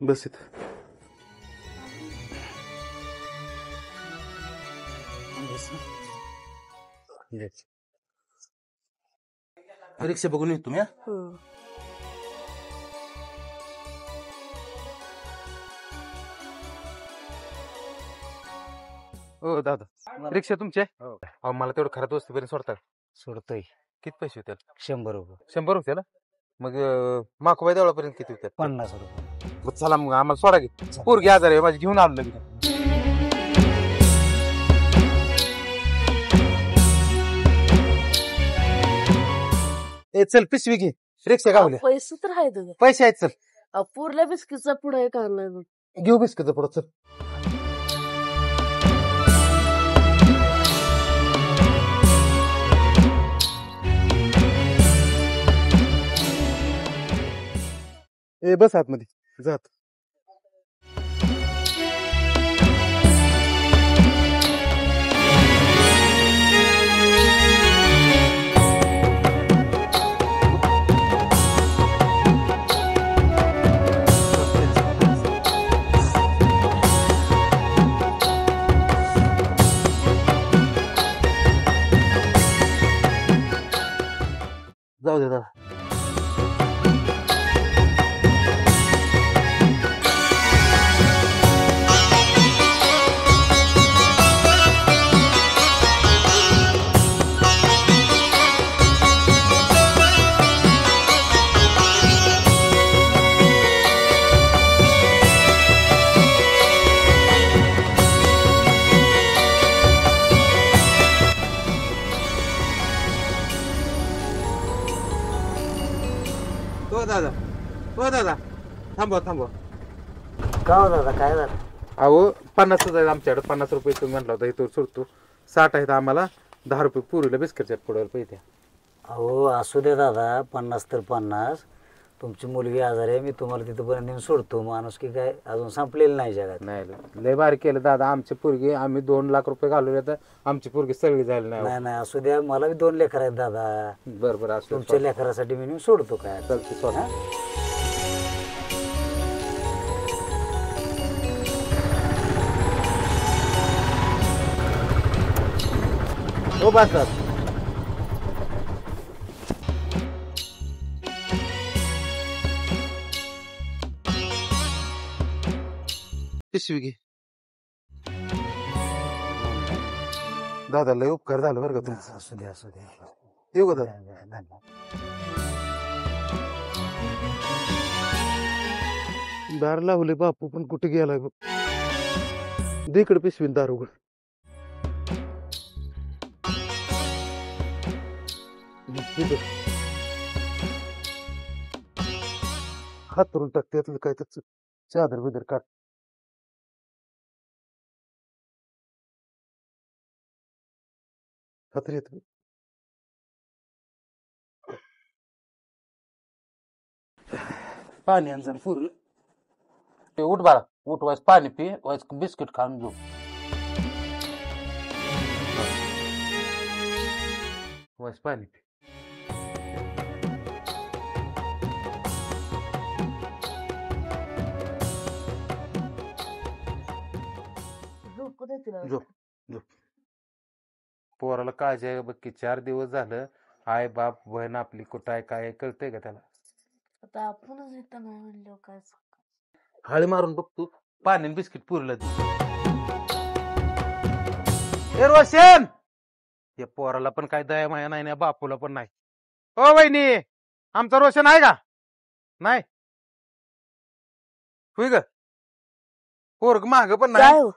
बस इथं. रिक्षा बघून येतो तुम्ही. हो दादा, रिक्षा तुमची आहे? अहो मला तेवढं खराब वस्तूपर्यंत सोडतात. सोडतोय. किती पैसे होतात? 100 रुपये. 100 रुपये ना. मग माकोबाई देवळापर्यंत किती होतात? 50 रुपये. मग चला मग आम्हाला सोडा की. पोरगी आजार आहे माझी, घेऊन आलो लगेच. ए चल पिशवी घे, रिक्षा गावल्या. पैसे तर आहेत पैसे आहेत, चल पूरल्या बिस्किटचा पुढे काढणार घेऊ बिस्किट पुढं चल. ए बस आतमध्ये जात. जाऊ दे दादा. हो दादा, हो दादा, थांबवा थांबवा. का हो दादा, काय झालं? अहो 50 आहेत आमच्याकडे. 50 रुपये तुम्ही म्हटला होता इथं सोडतो. 60 आहेत आम्हाला. 10 रुपये पुरीला बिस्किटच्या पुढ्यावर पैसे. अहो असू दे दादा, 50 तर 50. तुमची मुलगी आजारी आहे, मी तुम्हाला तिथपर्यंत नेऊन सोडतो. माणूस की काय अजून संपलेलं नाही जगात. नाही लय भारी केलं दादा. आमची पोरगी, आम्ही 2 लाख रुपये घालवले तर आमची पोरगी सगळी झाली नाही. नाही नाही असू द्या, मला बी 2 लेकर आहेत दादा. बरं बरं असं तुमच्या लेकरासाठी मी नेऊन सोडतो. काय चालते सोडा. हो बस बस. पिशवी घे. दादा लय उपकार झालं बरं का तुमचं. असू द्या असू द्या. येऊ का दादा? धन्यवाद. दार लावले बापू पण कुठे गेलाय बघ. दे इकडे पिशवी दार उघड. हात धरून टाक त्यातलं काय तर चादर बिदर काढ. हात येत पाणी आण जरा फुरलं. उठ बाळा, उठ. वाईस पाणी पी, वाईस बिस्किट खाऊन घेऊ. वाईस पाणी पी. झोप झोप. पोराला काळजी आहे बघ की. 4 दिवस झालं आई बाप बहीण आपली कुठं आहे काय कळतंय का त्याला? आता आपणच इथं नाही म्हणलं काय. हळी मारून बघ तू. पाणी बिस्किट पुरलं तू. ए रोशन, या पोराला पण काय दया माया नाही ना, बापूला पण नाही. ओ वहिनी, आमचा रोशन आहे का? नाही होय ग. पोरग माग पण काय नाही. हो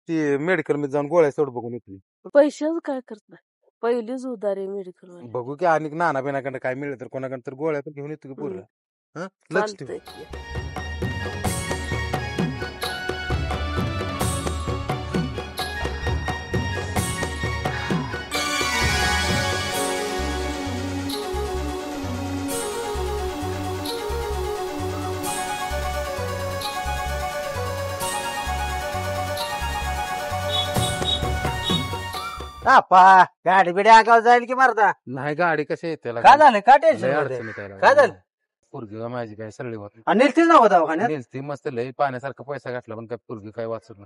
ती मेडिकल मध्ये जाऊन गोळ्या सोड बघून येतली. पैशाच काय करताय? पहिलीच उधार आहे मेडिकल वाले. बघू की आणि नाना बिनाकडे काय मिळेल तर कोणाकडे तर गोळ्या तर घेऊन येतो की पोरला. हं लक्ष ठेव. चालतंय की. गाडी बिडी आगाव जाईल की मारता. नाही गाडी कशी येते काय झालं? काय टेन्शन? लय अडचणीत आहे. काय झालं? पोरगी माझी काय सरळी होत आणि नेलतीच नाव दवाखान्यात नाही. ती मस्त लय पाण्यासारखा पैसा घातला पण काय पोरगी काय वाचत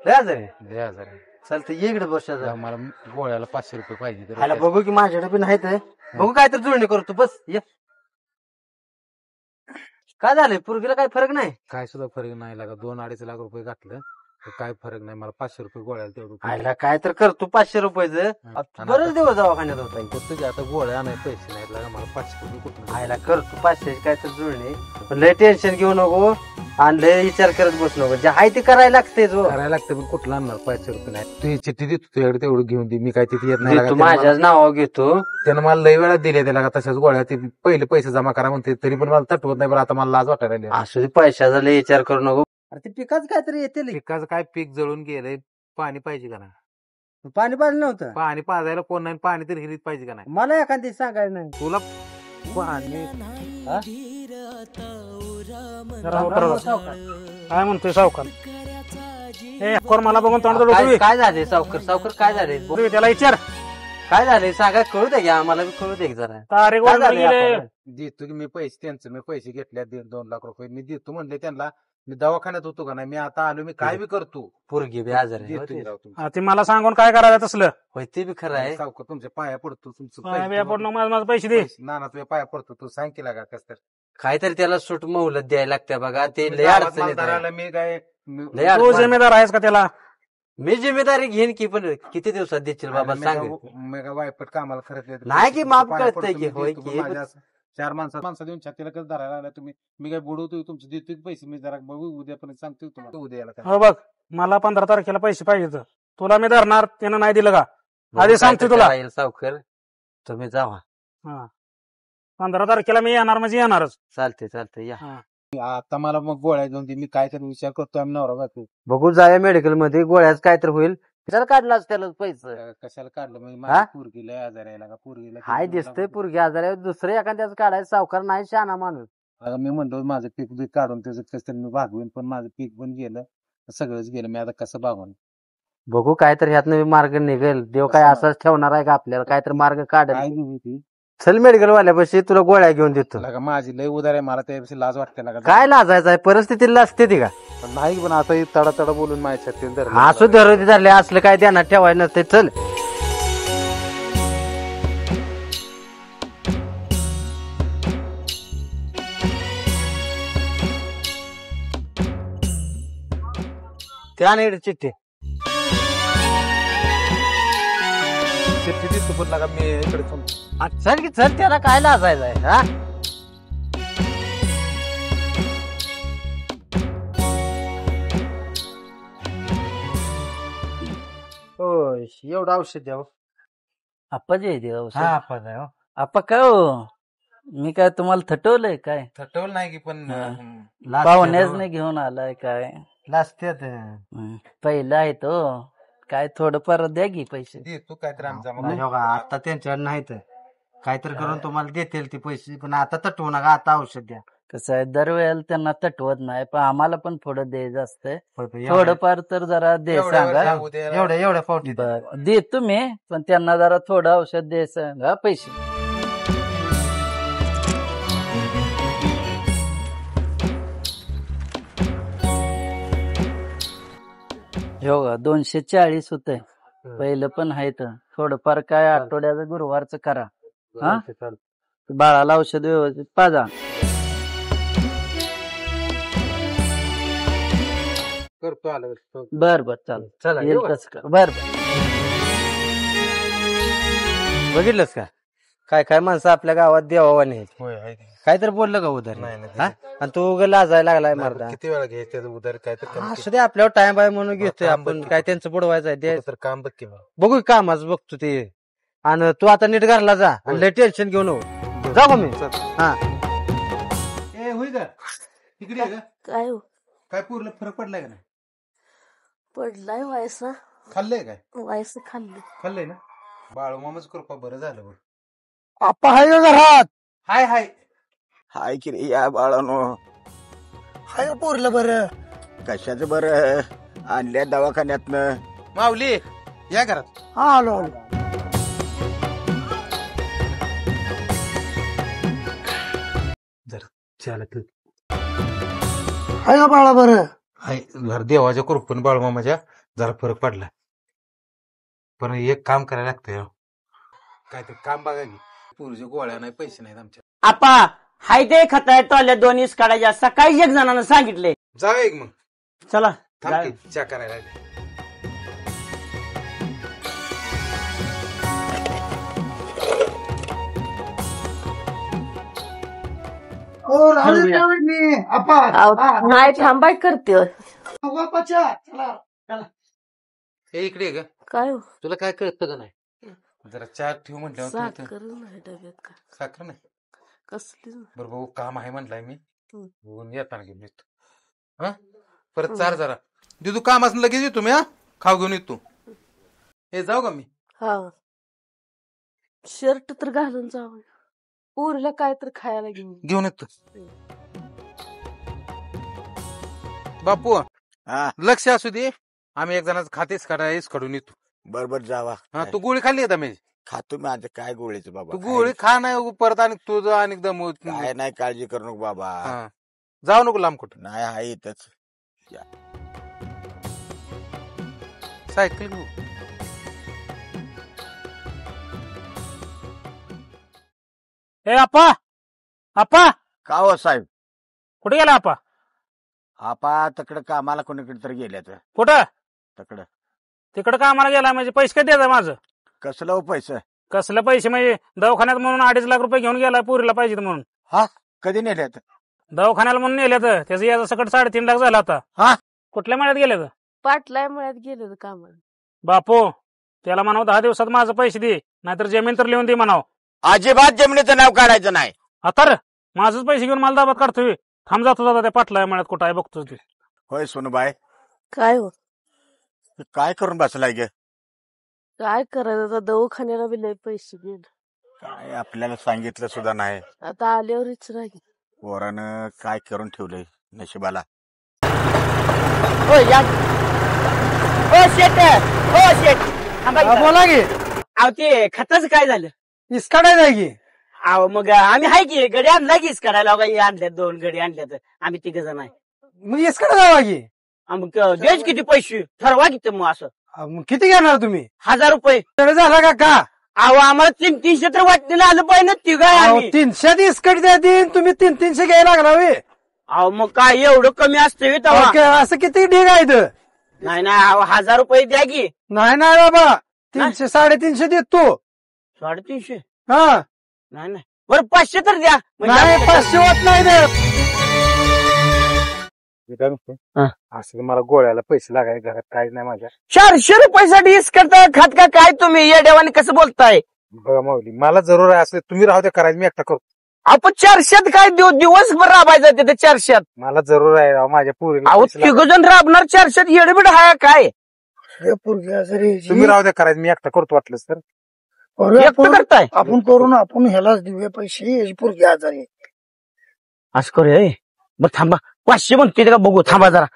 लय आजारी आहे. नाही. लय आजार आहे. चालतं ये इकडे बस मला गोळ्याला 500 रुपये पाहिजे ह्याला तर बघू की माझ्याकडे पण आहेत बघू काय तर जुळणी करतो बस ये काय झालंय पोरगीला काय फरक नाही काय सुद्धा फरक नाही लागा 2-2.5 लाख रुपये घातलं तर काय फरक नाही मला 500 रुपये गोळ्याला तेवढं आयला काय तर करतो 500 रुपयाचं बरेच दिवस दवाखान्यात होता तुझ्या आता गोळ्या नाही पैसे नाहीत लागा मला 500 रुपये कुठं आयला करतो 500 काय तर जुळणी पण लय टेन्शन घेऊ नको आणि लय विचार करत बसू नको जे आहे ते करायला लागते करायला लागतं पण कुठलं आणणार 500 रुपये नाही तू चिठ्ठी देतो तुझ्याकडे तेवढं घेऊन दे मी काय तिथे येत नाही लागा. तू त्यानं माझ्याच मला- नावावर घेतो त्यानं मला लय वेळा दिले त्याला तशाच गोळ्या ते पहिले पैसे जमा करा म्हणते तरी पण मला तटवत नाही बरं आता मला लाज वाटायला लागली. असू दे पैशाचा लय विचार करू नको अरे ते पिकाच काय तरी येते पिकाचं काय पीक जळून गेलंय पाणी पाहिजे का नाही पाणी पाहिलं नव्हतं पाणी पाजायला कोण नाही पाणी तर हिरीत पाहिजे का नाही मला एखादी सांगायला नाही तुला पाणी काय म्हणतोय सावकार ए कोर मला बघून तोंड डोकवी काय झाले सावकर सावकर काय झाले त्याला विचार काय झाले सांगा कळू दे घ्या आम्हाला बी कळू दे की जरा तारीख काय वाढून झालंय गेले आपल्याला? देतो की मी पैसे त्यांचं मी पैसे घेतले 1.5-2 लाख रुपये मी देतो म्हणले त्यांना मी दवाखान्यात होतो का नाही मी आता आलो मी काय बी करतो पोरगी बी आजार आहे. देतो की राव तुमचं. हा, ते मला सांगून काय करायचं तसलं होय ते बी खरं आहे सावकार तुमच्या पाया पडतो तुमचं पाया पैसे- पडणं माझे पैसे दे नाना तुझ्या पाया पडतो तू सांग केला का कस तर काहीतरी त्याला सूट मोहलत द्यायला लागते बघा ते लय गावात अडचण येत आहे. मालदाराला मी काय लय तू अडचण. जिम्मेदार आहेस का त्याला मी जिम्मेदारी घेईन की पण किती दिवसात देशील बाबा सांग मेगा वायपट कामाला खरंच नाही की माफ कळतंय की, होय की. 4 माणसं देऊन छातीला कसं धरायला लागला तुम्ही मी काय बुडवतोय तुमचे देतोय पैसे मी जरा बघू उद्यापर्यंत सांगतोय तुम्हाला उद्या यायला काय. हो बघ मला 15 तारखेला पैसे पाहिजे तुला मी धरणार त्यानं नाही दिलं का आधी सांगते तुला. राहील सावकर तुम्ही जावा 15 तारखेला मी येणार म्हणजे येणारच चालते चालते या आता मला मग गोळ्या घेऊन दे मी काय तरी विचार करतोय आम्ही नवरा बायको. बघू जाऊया मेडिकल मध्ये गोळ्याच काय तर होईल त्याला काढलाच त्याला पैसे कशाला काढलं म्हणजे हा? माझ्या पोरगीला आजार यायला का पोरगीला हाय दिसतंय पोरगी आजार दुसरं एखाद्याच काढायचं सावकार नाही शहाणा माणूस अगं मी म्हणलो माझं पीक बी काढून त्याचं कसं तरी मी भागवीन पण माझं पीक पण गेलं सगळंच गेलं मी आता कसं भागवून बघू काय तर ह्यातनं मार्ग निघेल देव काय असाच ठेवणार आहे का आपल्याला काय तर मार्ग काय काढेल घेऊ ती चल मेडिकल वाल्यापाशी तुला गोळ्या घेऊन देतो लागा माझी लय उदार आहे मला त्यापेक्षा लाज वाटते लागा काय लाजायचं आहे परिस्थितीला असते ती का नाही पण आता तडा तडा बोलून माझ्या छातीला धरलं. असू धरती धरले असलं काय ध्यानात ठेवायला नसते चल त्या नाही चिठ्ठी चिठ्ठी देतो पण लागा मी इकडे थांब. चल की चल त्याला काय लाजायचं आहे हा होय एवढं औषध द्यावं आप्पाजी आहे ते औषध. हा आपण आहे हो. आप्पा काय हो मी काय तुम्हाला थटवलंय काय थटवलं नाही की पण लाजत्यात पाहुण्याच हो. नाही घेऊन आलाय काय लाजत्यात. पहिला आहे तो काय थोडंफार द्या की पैसे देतो काहीतरी आमचा नाही हो का, आता त्यांच्याकडे नाहीत काहीतरी करून तुम्हाला देतील ते पैसे पण आता तटवू नका आता औषध द्या कसं आहे दरवेळेला त्यांना तटवत नाही पण आम्हाला पण थोडं द्यायचं असतंय होय, पण थोडंफार तर जरा दे सांगा एवढ्या पावटी द्या. बर देतो मी पण त्यांना जरा थोडं औषध दे सांगा पैसे हो का 240 होतंय पहिलं पण आहे तर थोडंफार काय आठवड्याचं गुरुवारचं करा हा बाळाला औषध व्यवस्थित पाजा करतो आलं बर बर चाल चला येईल येऊ का? तसं कर बर बर बघितलंस का काय काय माणसं आपल्या गावात देवावाने आहेत होय आहे की. काय तर बोललं का उधार नाही, नाही, हा? आणि तू उगा लाजायला लागलाय मारदा किती वेळा घ्यायचं त्याचं उधार काय तर कमी असू दे आपल्यावर टाइम आहे म्हणून घेतोय काम आपण बघ. काय त्यांचं बुडवायचं आहे केलं तर काम बघ की मग. बघू कामाच बघतो ते आणि तू आता नीट घरला जा आणि लय टेन्शन घेऊ नको जाऊ का मी हा ए होय का तिकडे आहे का काय हो काय पूर्ण फरक पडलाय का नाही पडलाय व्हायसा खाल्लंय काय व्हायचं खाल्लं खाल्लंय ना बाळू मामाच कृपा बरं झालं बरं आप्पा आहे का घरात हाय हाय हाय की रे या बाळानो हाय पोरलं बरं कशाचं बरं आणल्या दवाखान्यातनं माऊली या घरात हा आलो पैसे आले तर हाय का बाळा बरं हाय जरा देवाच्या कृपेने बाळमामाच्या जरा फरक पडला. पण एक काम करायला लागतंय राव. काहीतरी काम बघा की पुरीच्या गोळ्या नाही पैसे नाहीत आमच्या. आपा हाय ते खताय टॉयले 2 इस काढायच्या सकाळी एक जणांना सांगितले. जाऊ एक मग चला थांब की चहा करायला लागले. हो राहू दे वहिनी. आपा अहो, नाही थांबाय करते बापाच्या चला हे इकडे ये ग. काय हो तुला काय कळतं का नाही जरा चहा ठेव म्हटल्यावर तू इथं- साखर नाही डब्यात का साखर नाही कसली बरं भाऊ काम आहे म्हटलंय मी हम्म. बघून येताना घेऊन येतो. हा परत चार जरा दिदू काम असं लगेच येतो मी. हा खाऊ घेऊन येतो. हे जाऊ का मी. हा शर्ट तर घालून जावं पोरीला काय तर खायला घेऊन येतो. बापू हा लक्ष असू दे. आम्ही एक जणांचं खातेच काढायच काढून येतो. बरोबर जावा हा तू गोळी खाल्ली का मी. खातो मी आता काय गोळीचं बाबा तू गोळी खा नाही परत आणि तुझं आणि एकदम काय नाही काळजी करू नको बाबा हा जाऊ नको लांब कुठं. नाही आहे इथंच सायकल घेऊ. ए आपा आपा का हो साहेब कुठे गेला आपा? आपा तिकडे कामाला कोणीकडे तर गेल्यात कुठं? तिकडं तिकडं कामाला गेला म्हणजे पैसे काय द्यायचं माझं? कसलं हो पैसे कसलं पैसे म्हणजे दवाखान्यात म्हणून 2.5 लाख रुपये घेऊन गेला पोरीला पाहिजे म्हणून. कधी नेल्यात दवाखान्याला म्हणून नेल्यात त्याचं याचं सकट 3.5 लाख झाला आता. हा? कुठल्या महिन्यात गेल्यात? पाटलाय मळ्यात गेलं कामाला. बापू त्याला म्हणाव 10 दिवसात माझं पैसे दे नाहीतर जमीन तर लिहून दे म्हणाव. अजिबात जमिनीचं नाव काढायचं नाही. आता माझंच पैसे घेऊन मला दाबात काढतोय. थांब जातो दादा त्या पाटलाय मळ्यात कुठं आहे बघतो ते. होय सोनूबाई काय हो काय करून बसलाय गे काय करायचं आता दवाखान्याला बी लय पैसे गेले. काय आपल्याला सांगितलं सुद्धा नाही. आता आल्यावरच राहील. पोरानं काय करून ठेवलंय नशिबाला. हो या हो शेट हो शेट थांबा इथं. बोला की अहो ते खताचं काय झालं? इसकाडाय जाय की. अहो मग आम्ही हाय की गडी आणला की करायला आणल्यात 2 गडी आणल्यात आम्ही 3 जण आहे. मग इसकडे जावा की. मग द्यायच किती पैसे ठरवा किती मग असं मग किती घेणार तुम्ही? 1000 रुपये. झाला का का? अहो आम्हाला 300 तर वाटणीला आलं पाहिजे ना तिघाय आम्ही. 300 इसकट द्या देईन तुम्ही 300 घ्यायला लागला वे. अहो मग काय एवढं कमी असतं तेव्हा? असं किती ढीग आहे इथं? नाही नाही अहो 1000 रुपये द्या की. नाही नाही बाबा 300 350 देतो. 350? हा नाही नाही बरं 500 तर द्या. नाही 500 होत नाही दे. असं मला गोळ्याला पैसे लागायचे घरात काहीच नाही माझ्या. 400 रुपयासाठी इस करता खात का काय तुम्ही येड्यावानी कसं बोलताय? बघा माऊली मला जरूर आहे असं तुम्ही राहू द्या करायचं मी एकटा करतो. आपण 400 काय दिवसभर राबायचं तिथे 400. मला जरूर आहे राव माझ्या पोरीला अहो पैसे लागायचे. 3 जण राबणार 400 येडबिड हाय काय? तुम्ही राहू द्या करायचं मी एकटा करतो वाटलं सर. एकटं करताय? आपण करू ना आपण ह्यालाच देऊया पैसे याची पोरगी आजारी आहे. असं करूया हे. बरं थांबा 500 म्हणते का बघू थांबा जरा.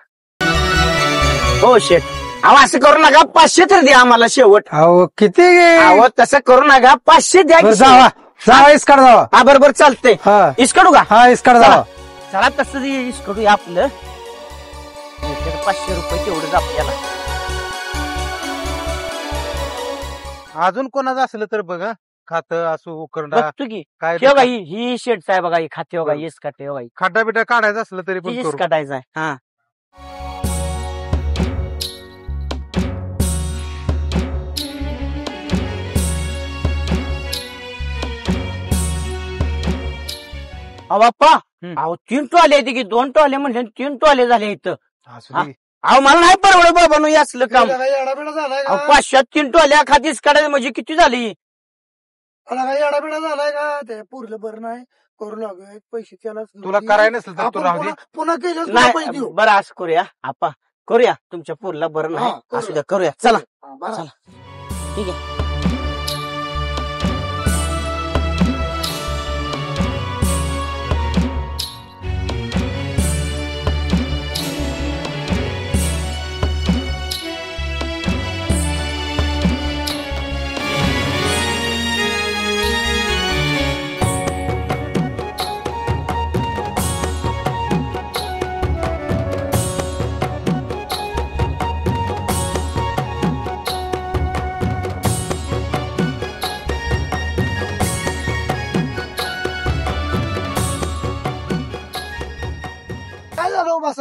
हो शेट अहो असं करू नका 500 तर द्या आम्हाला शेवट. अहो किती अहो तसं करू नका 500 द्या की. जावा जावा इसकड जावा. हा बरोबर चालतंय. हा इसकडू का? हा इसकड जावा. चला तसं इसकडूया आपलं 500 रुपये तेवढंच आपल्याला. अजून कोणाचं असलं तर बघा खात असो उकरडा बघतो की काय हे बघा ही शेट आहे बघा ही खाते बघा येस खाते बघा खड्डा बिड्डा काढायचं असलं तरी पण येस करू. काढायचा आहे. हा अहो बाप्पा अहो 3 टोले येते की 2 टोले म्हणले 3 टोले झाले इथं. असू दे. अहो मला नाही परवडत बाबा नो असलं काम. काय येडाबिडा झालाय अहो का? 500 3 टोल्या खातीच काढायला म्हणजे किती झाली? मला काय येडाबिडा झालाय का? ते पुरलं बरं नाही करू लागूया पैसे त्याला तुला करायला नसेल तर तू आपण राहू दे. पुन्हा केलं पैसे नाही देऊ. बरं असं करूया आपा करूया तुमच्या पोरला बरं नाही हा, करूया. असू द्या करूया चला हा, बरं. चला ठीक आहे.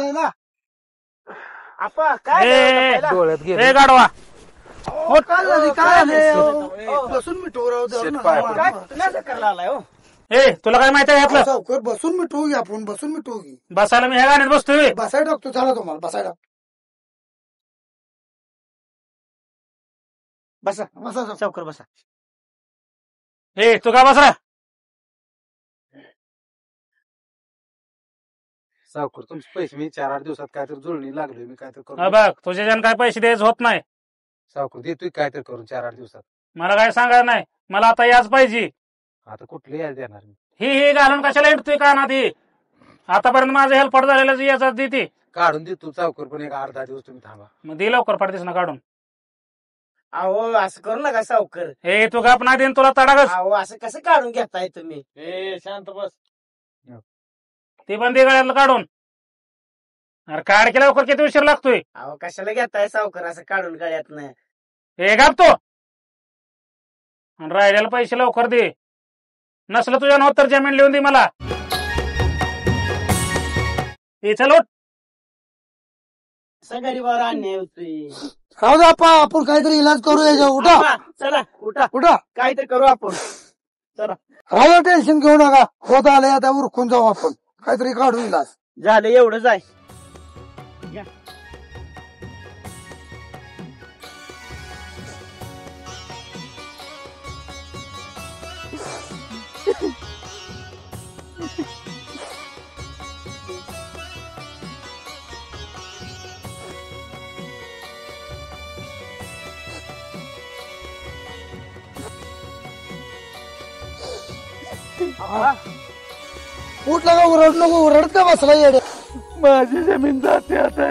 बसायला. आपा काय डोळ्यात गेले ए गाडवा काय झाली काय झाले बसून मिठू राहू द्या शेट ना. पाय काय तुम्ही असं करायला आलाय हो ए तुला काय माहिती आहे यातलं सावकर बसून मिठवू घ्या आपण बसून मिठवू घे. बसायला मी ह्या गाण्यात बसतोय बसाय टाकतो चला तुम्हाला बसाय टाकतो. बसा बसा सावकर बसा ए तू का बसरा सावकर तुमचे पैसे मी 4-8 दिवसात काहीतरी जुळणी लागलोय मी काहीतरी हा करून बघ तुझ्या ज्यानं काय पैसे द्यायचं होत नाही सावकर देतोय काहीतरी करून 4-8 दिवसात. मला काय सांगायचं नाही मला आता याच पाहिजे आता कुठले याच देणार मी ही घालून कशाला हिंडतोय का ना ती आतापर्यंत माझं हेल्पट झालेलं याचाच देते काढून देतो सावकर पण एक 8-10 दिवस तुम्ही थांबा. मग दे लवकर पडतेस ना काढून अहो असं करू नका सावकर ए तू गप नाही देईन तुला तडागच अहो असं कसं काढून घेताय तुम्ही शांत बस ते पण दे गळ्यातलं काढून अरे काढ की लवकर किती उशीर लागतोय अहो कशाला घेताय सावकर असं काढून गळ्यात नाही हे गाप तो आणि राहिलेला पैसे लवकर दे नसलं तुझ्या नावावर तर जमीन लिहून दे मला हे चल उठ. गरीबावर अन्याय होतोय राहू द्या आपा आपण काहीतरी इलाज करू याच्या. उठा आपा, चला उठा उठा काहीतरी करू आपण राहू द्या टेन्शन घेऊ नका होत आले आता उरकून जाऊ आपण काहीतरी काढू इलाज. झालं एवढंच आहे उठला का उरड नको उरडत का बसला येडे. माझी जमीन जाते आता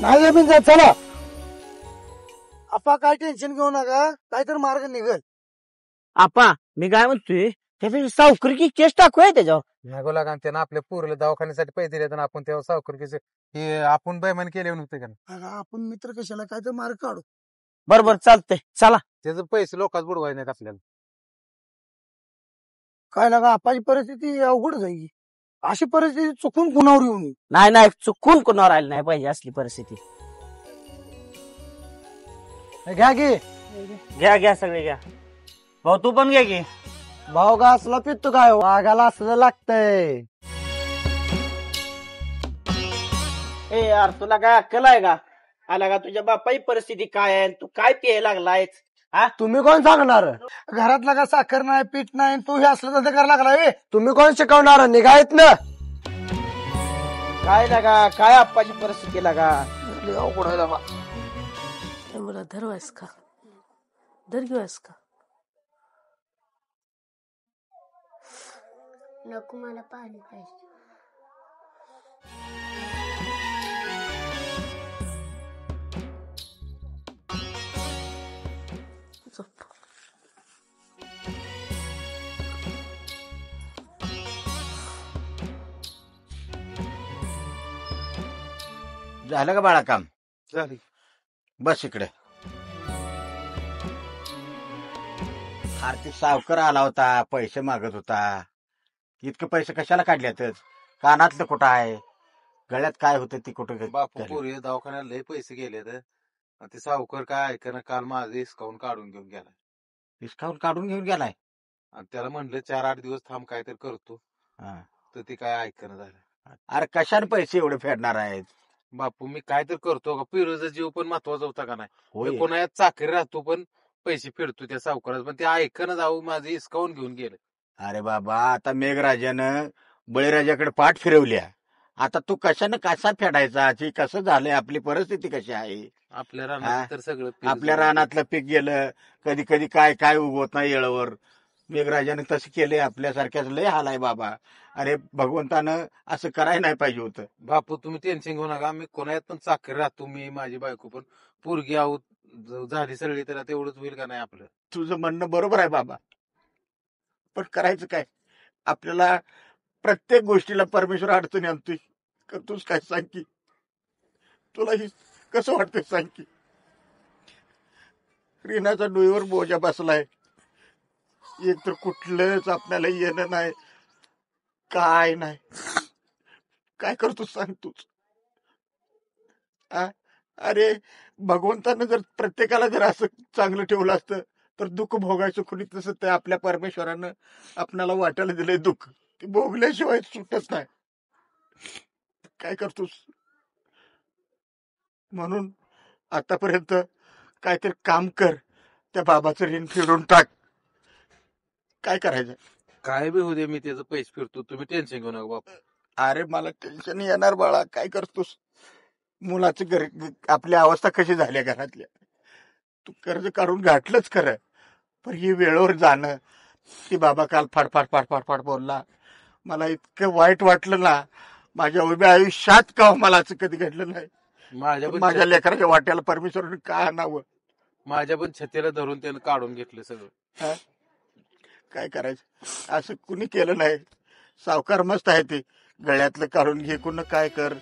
नाही जमीन जात चला. आपा काय टेन्शन घेऊ नका काहीतरी मार्ग निघल. आपा मी काय म्हणतोय त्यापेक्षा सावकर की केस टाकूया त्याच्यावर न्यागो लागा त्यानं आपल्या पोरीला दवाखान्यासाठी पैसे दिले तर आपण तेव्हा सावकर हे आपण बेमान केले नव्हते का. अगं, आपण मित्र कशाला काहीतरी मार्ग काढू. बरोबर चालतंय चला त्याचे पैसे लोकांच बुडवाय नाहीत आपल्याला. काय लागा आपाची परिस्थिती अवघड जाईल. अशी परिस्थिती चुकून कुणावर येऊ नये. नाही चुकून कोणावर आली नाही पाहिजे असली परिस्थिती घ्या की घ्या सगळे घ्या भाऊ तू पण घ्या की भाऊ का असला पितो काय वाघाला असलं लागतंय. ए यार तुला काय अक्कल आहे का आला का तुझ्या बापाची परिस्थिती काय आहे तू काय प्यायला लागलाय तुम्ही कोण सांगणार. घरातला का साखर नाही पीठ नाही तू हे असलं तर करायला लागला. तुम्ही कोण शिकवणार निघायत ना काय लागा काय आप्पाची परिस्थिती लागा अवघड आहे लागा. हे मला धरवायस का धर घेवायस का नको मला पाणी पाहिजे. झोप. झालं का बाळा काम झाली बस इकडे. आर्थिक सावकार आला होता पैसे मागत होता. इतके पैसे कशाला काढल्यातच कानातलं कुठं आहे गळ्यात काय होतं ती कुठं बापू पोरी दवाखान्यात लय पैसे गेले तर ते सावकर काय ऐकणं काल माझं हिसकावून काढून घेऊन गेला. हिसकावून काढून घेऊन गेलाय. आणि त्याला म्हणलं 4-8 दिवस थांब काहीतरी करतो हा. तर ते काय ऐकणं झालं. अरे कशाने पैसे एवढे फेडणार आहेत. बापू मी काहीतरी करतो का पिरोचा जीव पण महत्वाचा होता का नाही. होय कोणा चाकरी राहतो पण पैसे फेडतो त्या सावकारात पण ते ऐकणं जाऊ माझं हिसकावून घेऊन गेलं. अरे बाबा आता मेघराजानं बळीराजाकडे पाठ फिरवल्या. आता तू कशानं कसा फेडायचा ती कसं झालंय आपली परिस्थिती कशी आहे. आपल्या रानात तर सगळं पीक आपल्या झालं. रानातलं पीक गेलं कधी कधी काय उगवत नाही येळवर. मेघराजाने तसं केलंय आपल्यासारख्याच लय हाल आहे बाबा. अरे भगवंतानं असं करायला नाही पाहिजे होतं. बापू तुम्ही टेन्शन घेऊ नका मी कोणात पण चाकरी राहतो मी माझी बायको पण पोरगी आहोत झाली सगळी तर तेवढंच होईल का नाही आपलं. तुझं म्हणणं बरोबर आहे बाबा पण करायचं काय. आपल्याला प्रत्येक गोष्टीला परमेश्वर अडचणी आणतोय का तूच काय सांग की. तुला ही कसं वाटतंय सांग की. ऋणाचा डोईवर बोजा बसलाय. एक तर कुठलंच आपल्याला येणं नाही काय नाही काय करतो सांग तूच. अरे भगवंतानं जर प्रत्येकाला जर असं चांगलं ठेवलं असतं तर दुःख भोगायचं कुणी, तसं ते आपल्या परमेश्वरानं आपल्याला वाटायला दिलंय दुःख, ते भोगल्याशिवाय सुटत नाही. काय करतोस. म्हणून आतापर्यंत काहीतरी काम कर, त्या बाबाचं ऋण फेडून टाक. काय करायचं. काय बी होऊ दे, मी त्याचं पैसे फिरतो, तुम्ही टेन्शन घेऊ नका बाप. अरे मला टेन्शन येणार बाळा. काय करतोस. मुलाचं घर, आपल्या अवस्था कशी झाल्या घरातल्या. तू कर्ज काढून गाठलंच खरं, पण ही वेळेवर जाणं. ती बाबा काल फाडफाड फाडफाड फाड बोलला, मला इतकं वाईट वाटलं ना. माझ्या उभ्या आयुष्यात का मला असं कधी घडलं नाही. माझ्या लेकराच्या वाट्याला परमेश्वराने का आणावं. माझ्या पण छत्तीला धरून त्यानं काढून घेतलं सगळं. काय करायचं. असं कुणी केलं नाही. सावकार मस्त आहे ते, गळ्यातलं काढून घे, कुणं काय कर,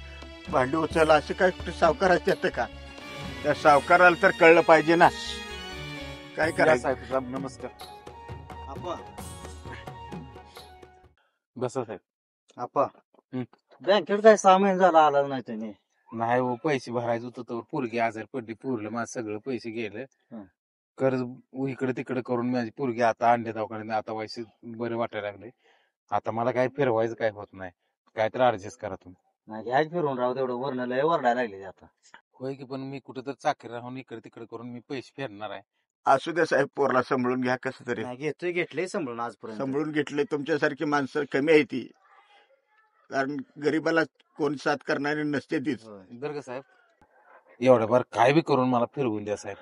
भांडी उचल, असं काय सावकार असते का. त्या सावकाराला तर कळलं पाहिजे ना. काय करायचं. नमस्कार. बसा साहेब. आपा बँकेत काय 6 महिने झाला आला नाही त्याने. नाही हो, पैसे भरायचं होतं तर पोरगी आजारी पडली, पुरलं माझं सगळं पैसे गेलं. कर्ज इकडे तिकडे करून माझी पोरगी आता अंडे दवाखान्यात, आता व्हायचे बरे वाटायला लागले. आता मला काय फिरवायचं काय होत नाही, काय तर ऍडजस्ट करा तुम्ही. नाही आज फिरून राहू तेवढं, वरण लय वरडायला लागले आता. होय की, पण मी कुठं तर चाकरी राहून इकडे तिकडे करून मी पैसे फेडणार आहे. असू द्या साहेब, पोरला सांभाळून घ्या कसं तरी. घेतलंय सांभाळून आजपर्यंत. सांभाळून घेतले. तुमच्यासारखी माणसं कमी आहे ती, कारण गरीबाला कोण साथ करणारी नसते तीच. बरं का साहेब, एवढं बरं काय बी करून मला फिरवून द्या साहेब.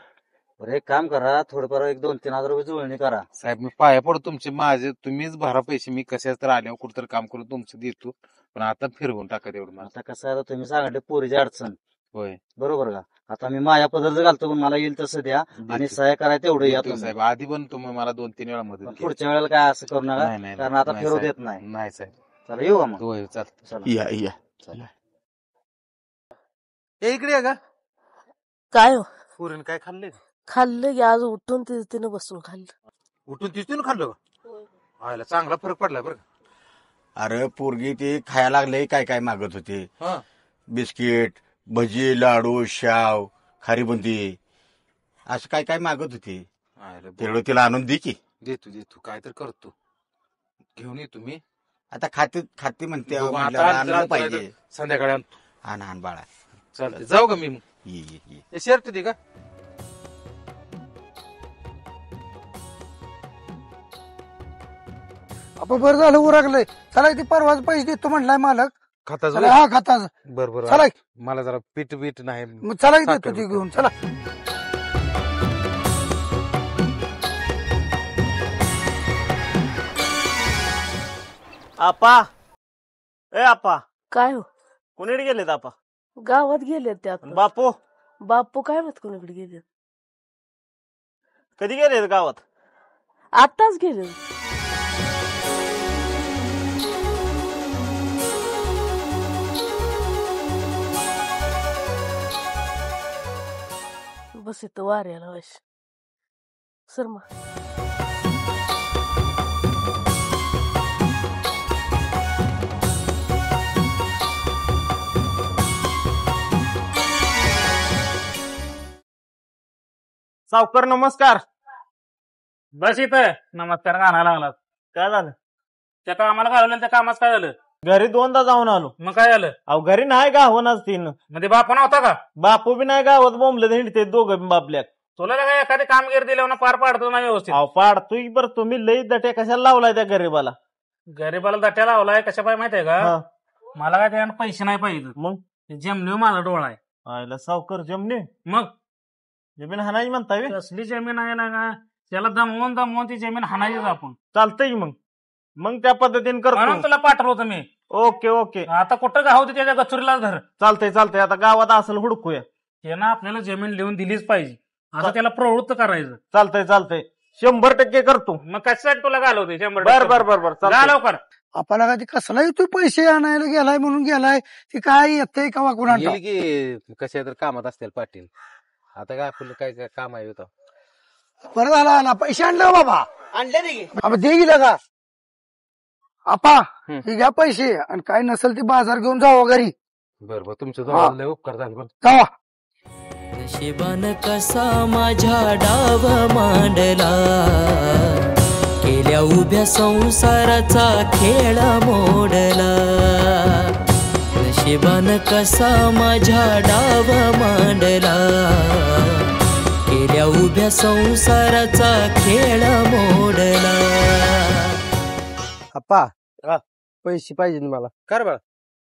बरं एक काम करा, थोडंफार 1-2-3 हजार रुपये जुळणी करा. साहेब मी पाया पडतो तुमचे, माझे तुम्हीच भरा पैसे, मी कशाच तर आल्यावर कुठं काम करून तुमचं देतो, पण आता फिरवून टाका तेवढं मला. आता कसं आहे, तुम्ही सांगितलं पोरीची अडचण. होय बरोबर का. आता मी माझ्या पदरच घालतो, पण मला येईल तसं द्या आणि सहाय्य करायला तेवढं या देतो साहेब. आधी पण तुम्ही मला 2-3 वेळा मदत केली. पुढच्या वेळेला काय असं करू नका, नाही, नाही, कारण आता नाही, फिरू साहेब. देत नाही. नाही साहेब. चला येऊ का मग. होय चालतं. चला या या. इकडे आहे का काय हो पुरण, काय खाल्ले. खाल्लं की आज उठून तिनं बसून खाल्लं. उठून तिथून खाल्लं का. आयला चांगला फरक पडलाय बरं का. अरे पोरगी ती खायला लागले, काय काय मागत होते. हा. बिस्किट, भजी, लाडू, शाव, खारीबुंदी, असं काय काय मागत होती. आयला तेवढं तिला आणून दे की. देतो काय तर करतो, घेऊन येतो मी. आता खाते म्हणते, बघू, म्हणलं आता आणलं आणतो, पाहिजे. संध्याकाळी आणतो. आण बाळा. चालते, जाऊ का मी मग. ये. शर्ट दे का. आपण बरं झालं उरकलंय. चला ती परवाच पैसे देतो म्हटलाय मालक. खाता चला हा खाता. बरोबर. चला मला जरा पीठ बीट नाही. मग चला देतो ती घेऊन. चला आपा ए आपा काय हो कुणीकडे गेलेत आपा. गावात गेले ते आता. बापू बापू काय माहित कोणाकडे गेले. कधी गेलेत गावात. आताच गेले. बस इथं वाऱ्याला वाश सर मग. सावकार नमस्कार. बस इथं नमस्कार घालायला लागला. काय झालं. त्या कामाला घालवलं, त्या कामाच काय झालं. घरी 2दा जाऊन आलो. मग काय झालं. अहो घरी नाही गावनाच तीन. मध्ये बापा नव्हता का. बापू बी नाही गावात बोंबले हिंडते दोघं बापल्यात. तुला काय एखादी कामगिरी दिल्यावर पार पाडतो ना व्यवस्थित. अहो पाडतोय बरं, तुम्ही लई दट्या कशाला लावलाय त्या गरीबाला. गरीबाला दट्या लावलाय कशा पाहिजे माहितीये का. हा. मला काय त्यानं पैसे नाही पाहिजे. मग जमिनीवर माझा डोळा आहे. आयला सावकार जमिनी. मग जमीन हाणायची म्हणताय व्हय? कसली जमीन आहे ना का, त्याला दमवून ती जमीन हाणायचीच आपण. चालतंय मग त्या पद्धतीने म्हणून करतो. तुला पाठवलं होतं मी. ओके आता कुठं गाव होते त्याच्या गचुरीला धर. चालतंय आता गावात असेल हुडकूया. त्यानं आपल्याला जमीन लिहून दिलीच पाहिजे, असं त्याला प्रवृत्त करायचं. चालतंय 100% करतो. मग कशासाठी तुला घालवते 100%. बर जा लवकर. आपल्याला का कसलाही तू पैसे आणायला गेलाय म्हणून गेलाय, ती काय येतंय का कुणा गेली की कशा तर कामात असतील पाटील. आता काय आपलं काय काम आहे होतं. बरं झाला ना पैसे आणलं बाबा. आणले रे दे गेलं का. आपा हे घ्या पैसे आणि काय नसेल ते बाजार घेऊन जावा घरी. बरोबर तुमचं हा. लय उपकार झाले बरं. जावा. नशिबान कसा माझ्या डाव मांडला, केल्या उभ्या संसाराचा खेळ मोडला. नशिबान कसा माझ्या डाव मांडला, केल्या उभ्या संसाराचा खेळ मोडला. अप्पा पैसे पाहिजे मला. कर बा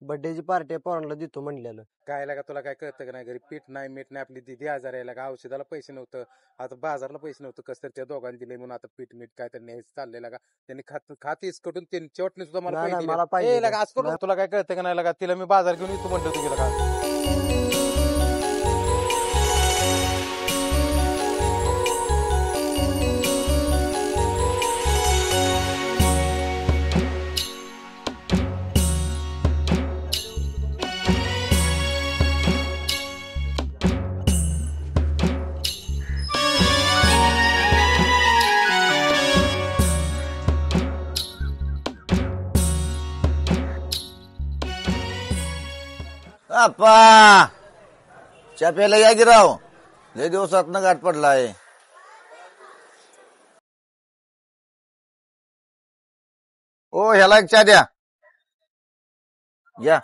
बर्थडेची पार्टी पोरांना देतो म्हणलेलं. काय लागा तुला काय कळतं का नाही, घरी पीठ नाही मीठ नाही, आपली दिदी आजार यायला का, औषधाला पैसे नव्हतं, आता बाजारला पैसे नव्हतं, कसं तर त्या दोघांनी दिले म्हणून आता पीठ मीठ काय तर न्यायचं चाललेलं का, त्यांनी खातीच कटून त्यांनी चटणी सुद्धा मला नाही, पैसे मला दिले. पाहिजे. ए, लगा, असं करू नको. तुला काय कळतं का नाही लागा, तिला मी बाजार घेऊन येतो म्हणतो तुला का. आप्पा च्या प्यायला या की राव, लय दिवसातनं गाठ पडलाय. ओ ह्याला एक चहा द्या. या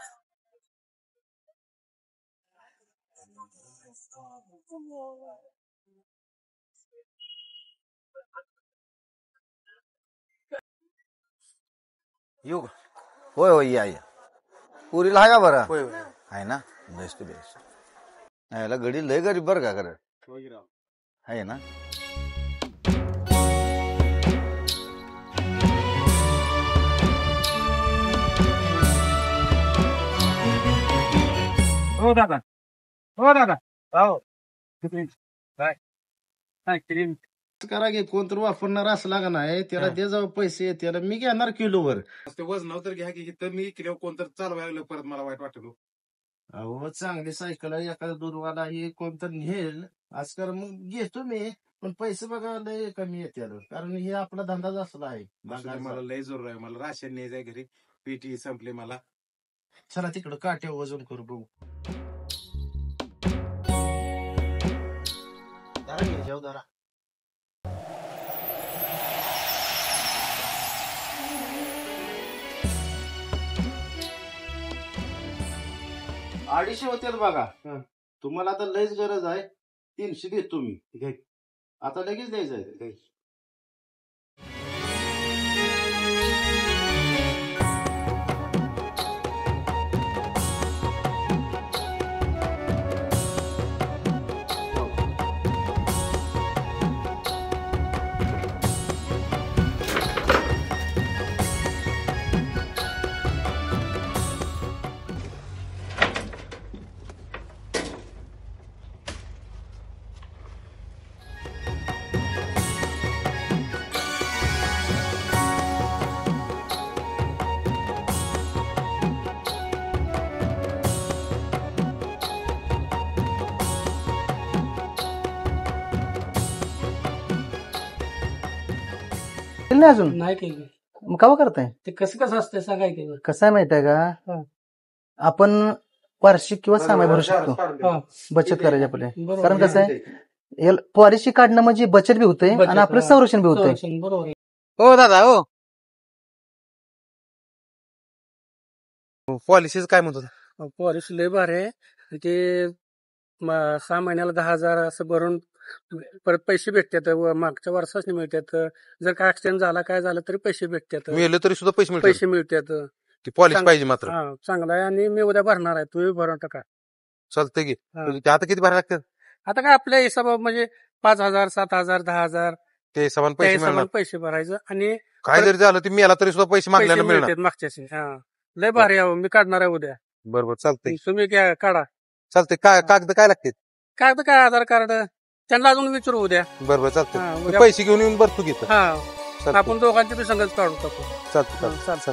येऊ का? होय होय या या. पुरीला आहे का बरं? होय होय. आहे ना, बेस्ट बेस्ट. ह्याला गडी लय गरीब बरं का खरं आहे ना. हो दादा, हो दादा, हो काय काय क्रीम करा की, कोणतर वापरणार असला का नाही त्याला दे जाऊ पैसे, त्याला मी घेणार किलोवर. ते वजनावर तर घ्या की, तर मी किलो कोणतर चालवायला लागलं परत मला वाईट वाटलं. अहो चांगली सायकल एखादा दूरवाला हे कोणतर नेल आजकाल मग घेतो मी, पण पैसे बघा लय कमी येते, कारण हे आपला धंदाच असला आहे. मला लय जोर आहे, मला राशन न्यायचंय घरी, पीटी संपले मला. चला तिकडं काट्या वजन करू बघू. धरा घे, जेव धरा. अडीचशे होते बघा. तुम्हाला आता लयच गरज आहे, 300 देतो मी. आता लगेच द्यायचं आहे. नाही अजून नाही केली. मग कवा करताय? ते कसं असतं सांगाय की कसं आहे माहितीये का, आपण वार्षिक किंवा सामायिक भरू शकतो, बचत करायची आपले. कारण कसं आहे, पॉलिसी काढणं म्हणजे बचत बी होते आणि आपलं संरक्षण बी होतंय. बरोबर. हो दादा, हो पॉलिसीच काय म्हणतो? पॉलिसी लय भारी आहे. ते 6 महिन्याला 10,000 असं भरून परत पैसे भेटतात, मागच्या वर्षाच मिळतात. जर काय ऍक्सिडेंट झाला काय झालं तरी पैसे भेटतात, मिळाले तरी सुद्धा पैसे मिळतात. ती पॉलिसी पाहिजे मात्र. चांगला आहे आणि मी उद्या भरणार आहे, तुम्ही भरून टाका. चालतंय की. आता किती भरायला लागतात? आता काय आपल्या हिसाबा म्हणजे 5,000 7,000 10,000 ते हिशोबाने पैसे मिळणार. पैसे भरायचं आणि काय जरी झालं ते मिळाला तरी सुद्धा पैसे मागल्याला मिळणार. मागच्याशी लय भारी आहे, मी काढणार आहे उद्या. बरोबर चालतंय. तुम्ही काढा. चालतंय. काय कागद काय लागते? कागद काय, आधार कार्ड त्यांना अजून विचारू उद्या. बरोबर चालतंय. पैसे घेऊन येऊन भरतो घेतो. आपण दोघांचे बी संगत काढू टाकू. चालतं.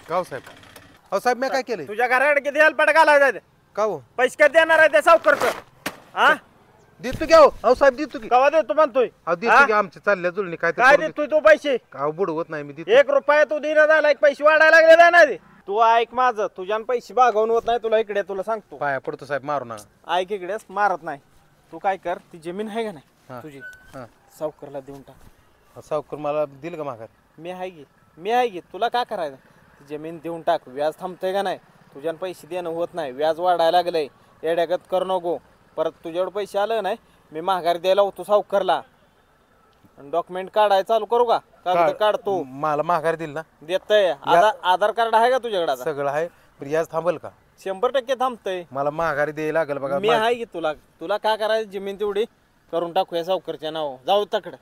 गाव साहेब, अहो साहेब मी काय केलंय? तुझ्या घराकडे किती हेल्पट घालायचं? का हो पैसे काय देणार आहे त्या सावकारचं? हा देतो की अहो साहेब देतो की कवा देतो म्हणतोय? देतो की आमच्या चालल्या जुळणी काय काय देतोय तो पैसे? का बुडवत नाही मी देतो. 1 रुपया तू दिला झाला पैसे वाढायला लागले जाणार रे. तू ऐक माझं, तुझ्या पैसे बागावून होत नाही. तुला इकडे तुला सांगतो पाया पडतो साहेब मारू नका. ऐक इकडेच मारत नाही. तू काय कर, ती जमीन आहे का नाही तुझी सावकारला देऊन टाक. सावकार मला दिल का माघार? मी आहे की तुला काय करायचं? ती जमीन देऊन टाक. व्याज थांबतंय का नाही? तुझ्या पैसे देणं होत नाही, व्याज वाढायला लागलंय. येड्यागत कर नको. परत तुझ्याकडे पैसे आलं नाही मी माघार द्यायला होतो सावकारला. डॉक्युमेंट काढाय चालू करू का? कागद काढतो. मला माघार दिल ना? देतय. आधार कार्ड आहे का तुझ्याकडे? सगळं आहे. व्याज थांबल का? 100% थांबतंय. मला माघारी द्यायला लागेल बघा. मी आहे की तुला काय करायचं जमीन तेवढी करून टाकूया सावकारच्या नाव. जाऊ तकडं.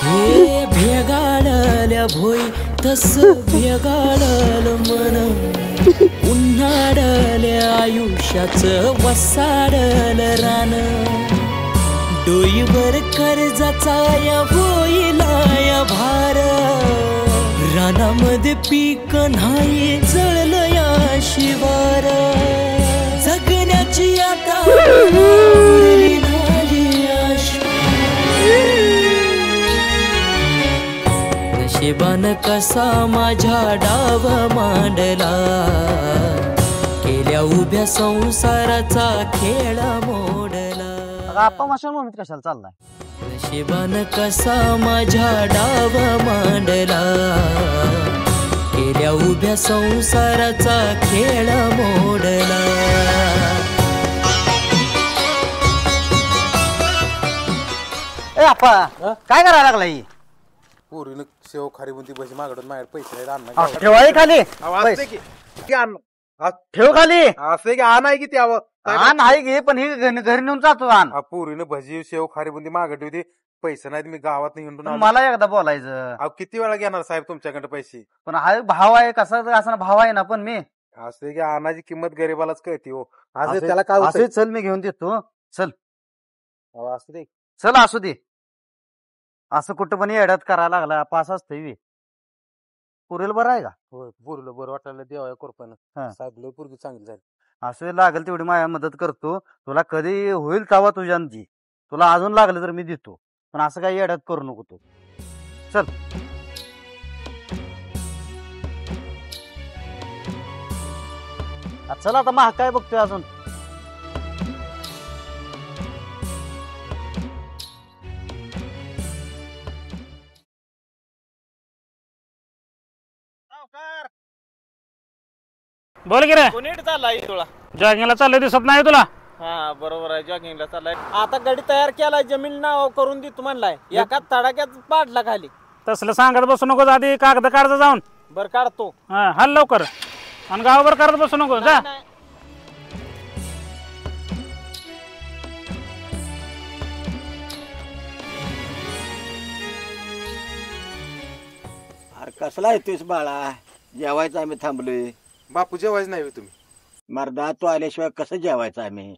हे भेगाळल्या भोई तस भेगाळल मन, उन्हाळल्या आयुष्याचं वसाडल रान. डोईवर कर्जाचा या होईला या भार, रानामध्ये पीक नाही जळलं या शिवार. जगण्याची आता उरली नाही आश. नशिबान कसा माझ्या डाव मांडला, केल्या उभ्या संसाराचा खेळ मोडला. आप्पा माशाल मम्मी कशाला चाललाय? नशिबान कसा माझ्या डाव मांडला, केल्या उभ्या संसाराचा खेळ मोडला. ए आप्पा काय करायला लागलाय? पोरीनं शेव खारी बुंदी पैसे मागडून माझ्याकडे पैसे आणणार. ठेवाय खाली. ठेव खाली. असं की आण आहे की त्यावर आण आहे की, पण हे घरी नेऊन जातो. आण. पोरीनं भजी शेव खारी बुंदी मागडली होती. पैसे नाहीत मी गावात हिंडून. मला एकदा बोलायचं. अहो किती वेळा घेणार साहेब तुमच्याकडे पैसे? पण हा भाव आहे. कसा असं भाव आहे ना. पण मी असं की आणाची किंमत गरीबालाच कळते हो. आज त्याला काय असं चल मी घेऊन देतो. चल असू दे. चल असू दे. असं कुठं पण येड्यात करायला लागला. पास असतंय पुरेल बरं आहे का? पोरीला बरं वाटायला देवा कृपानं. साहेब लय पोरगी चांगली झाली. असं लागेल तेवढी माझ्या मदत करतो. तुला कधी होईल तवा तुझ्या जी. तुला अजून लागलं तर मी देतो. पण असं काही येड्यात करू नको तू. चल चल आता महाग काय बघतोय अजून. बोल की रे. कोणीकडे चाललाय तुला? जॉगिंगला चाललंय दिसत नाही तुला? हा बरोबर आहे, जॉगिंगला चाललाय. आता गाडी तयार केलाय, जमीन नाव करून देतो म्हणलाय. एका तडाक्यात पाडला खाली. तसलं सांगत बसू नको. आधी कागद काढता जाऊन. बर काढतो. हा हल लवकर. आणि गावभर करत बसू नको. जा. अरे कसला येतोयस बाळा? जेवायचं आम्ही थांबलोय. बापू जेवायचं नाही तुम्ही? मर्दा तू आल्याशिवाय कसं जेवायचं आम्ही?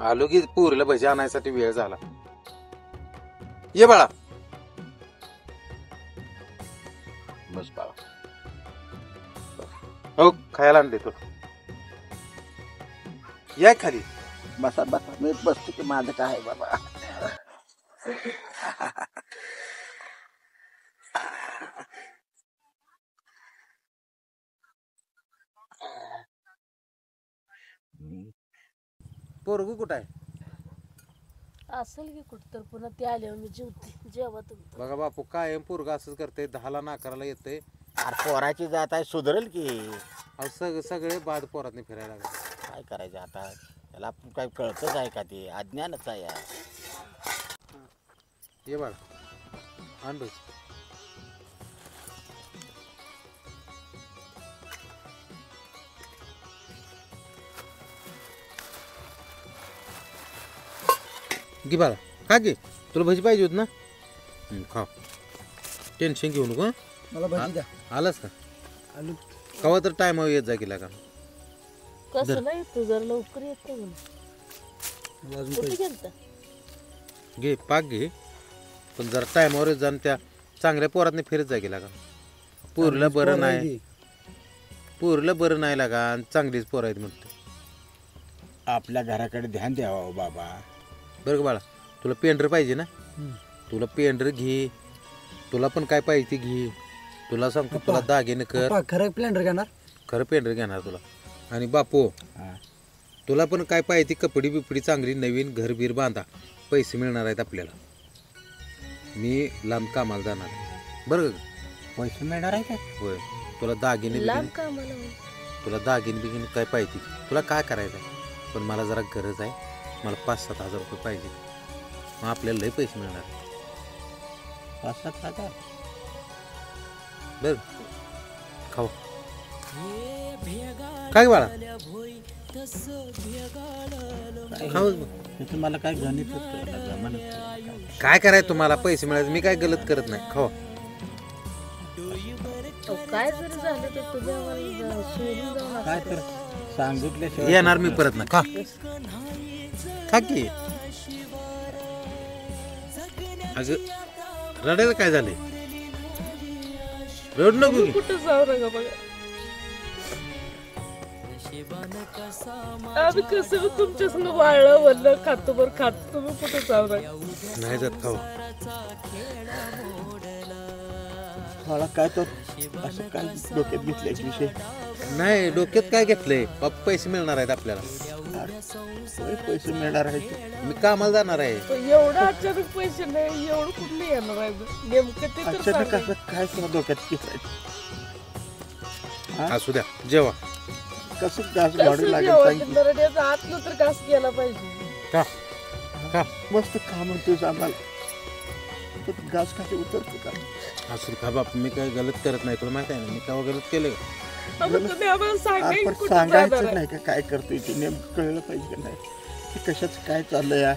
आलो की पोरीला भजी आणायसाठी वेळ झाला. ये बाळा. बस बाळा. हो खायला आणले तो. या खाली. बसा बसा. मी बसतो की माझं काय आहे बाबा. पोरगू कुठं आहे? असेल की कुठं तर. पुन्हा ते आल्यावर मी जेवा तुम्ही. बघा बापू काय पोरगा असंच करते. 10ला नाकाराला येते. अरे पोराची जात आहे सुधरेल की. सगळे बाद पोरातनी फिरायला लागले. काय करायचं आता? त्याला काय कळतच आहे का? ते अज्ञानच आहे यार. ये बाळा आण भजी. घे बाळा खा घे. तुला भजी पाहिजे होत ना? खा. टेन्शन घेऊ नको. मला भजी द्या. आलास का? कवा तर टाइम येत जा गेला का? कसं नाही तू जर लवकर येतो. कुठे गेलता? घे पाक घे, पण जरा टायमावर जाऊन त्या चांगल्या पोरातने फिरत जा गेला का. पोरला बरं नाही, पोरला बरं नाही लागा आणि चांगलीच पोरं आहेत म्हणते. आपल्या घराकडे ध्यान द्यावं बाबा. बरं का बाळा, तुला पेंढर पाहिजे ना, तुला पेंढर घे, तुला पण काय पाहिजे ते घे. तुला सांगतो तुला दागिने कर. खरं प्लेंडर घेणार, खरं पेंढर घेणार तुला. आणि बापू तुला पण काय पाहिजे ती कपडी बिपडी चांगली नवीन घरबीर बांधा, पैसे मिळणार आहेत आपल्याला. मी लांब कामाला जाणार आहे बरं का. पैसे मिळणार आहे का? होय. तुला दागिने तुला दागिने बिगिने काय पाहिजे तुला काय करायचं आहे, पण मला जरा गरज आहे. मला 5-7 हजार रुपये पाहिजे, मग आपल्याला लय पैसे मिळणार. 5-7 हजार बर खाऊ. काय बाळा खाऊ. तुम्हाला काय गणित काय करायचं तुम्हाला, पैसे मिळायचे. मी काय गलत करत नाही. खाऊ. काय जरी झालं तर तुम्ही आम्हाला सोडून जाऊ काय तर सांगितल्याशिवाय येणार मी परत ना. खा खा की. अगं रडायला काय झाले, रड नको की. कुठं जाऊ नका बघा. आम्ही कसं तुमच्या संग वाळलं वरलं खातो बरं खातो, तुम्ही कुठं जाऊ नका. नाही जात. खाऊ. मला काय तर असं काय डोक्यात घेतलंय विषय. नाही डोक्यात काय घेतलंय, पैसे मिळणार आहेत आपल्याला. पैसे मिळणार आहेत, मी कामाला जाणार आहे. एवढं अचानक पैसे नाही, एवढं कुठले येणार आहे नेमकं ते तर अचानक सांगा. असं काय तुला डोक्यात घेतलंय. असू द्या जेवा. कसं घास कसं वाढू लागेल जेवण सांग. नरड्याचा आतलं तर घास केला पाहिजे. का का मस्त का म्हणतोस आम्हाला, पण घास खाली उतरतो का? असू खा बाप, मी काय गलत करत नाही. तुला माहिती आहे ना मी काय गलत केलं का. तुम्ही आम्हाला सांगायचं आपण कुठं जाणार सांगायचं आहे. नाही का काय करतोय ते नेमकं कळलं पाहिजे का नाही, ते कशाच काय चाललंय या.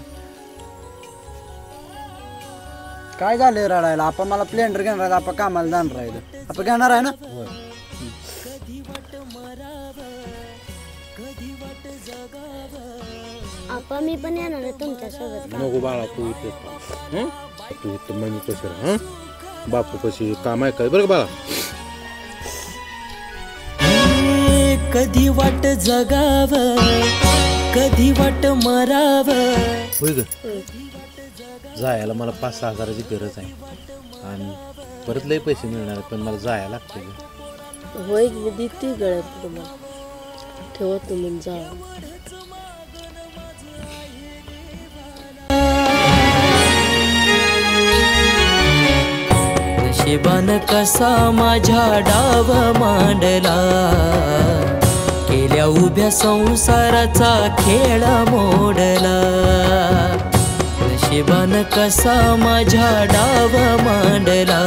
काय झालंय रडायला. आपण मला प्लेंडर घेणार आहे, आपण कामाला जाणार आहे. आपण घेणार आहे ना. आपा मी पण येणार आहे तुमच्या सोबत. नको बाळा, तू इथे तू इथं मम्मी कशी राहा, बापू कशी काम आहे काय. बरं का बाळा. कधी वाट जगाव, कधी वाट मराव. होय ग, जायला मला 5-6 हजाराची गरज आहे आणि परत लय पैसे मिळणार आहेत, पण मला जायला लागतं. होय मी देते गळ्यात तुम्हाला, ठेवा तुम्ही जा. नशिबान कसा माझ्या डाव मांडला, केल्या उभ्या संसाराचा खेळ मोडला. नशिबान कसा माझ्या डाव मांडला,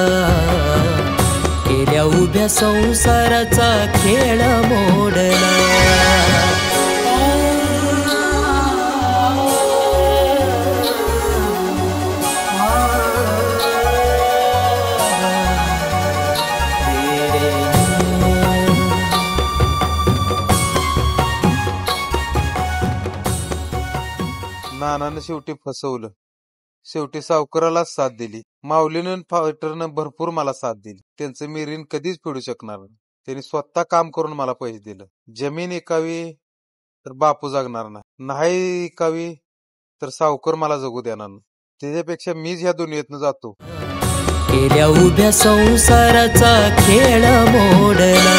केल्या उभ्या संसाराचा खेळ मोडला. नानानं शेवटी फसवलं, शेवटी सावकाराला साथ दिली. माऊलीनं फायटरनं भरपूर मला साथ दिली. त्यांचं मी ऋण कधीच फेडू शकणार नाही. त्यांनी स्वतः काम करून मला पैसे दिलं. जमीन ऐकावी तर बापू जगणार नाही ऐकावी तर सावकार मला जगू देणार नाही. त्याच्यापेक्षा मीच ह्या दुनियेतनं जातो. केल्या उभ्या संसाराचा खेळ मोडला.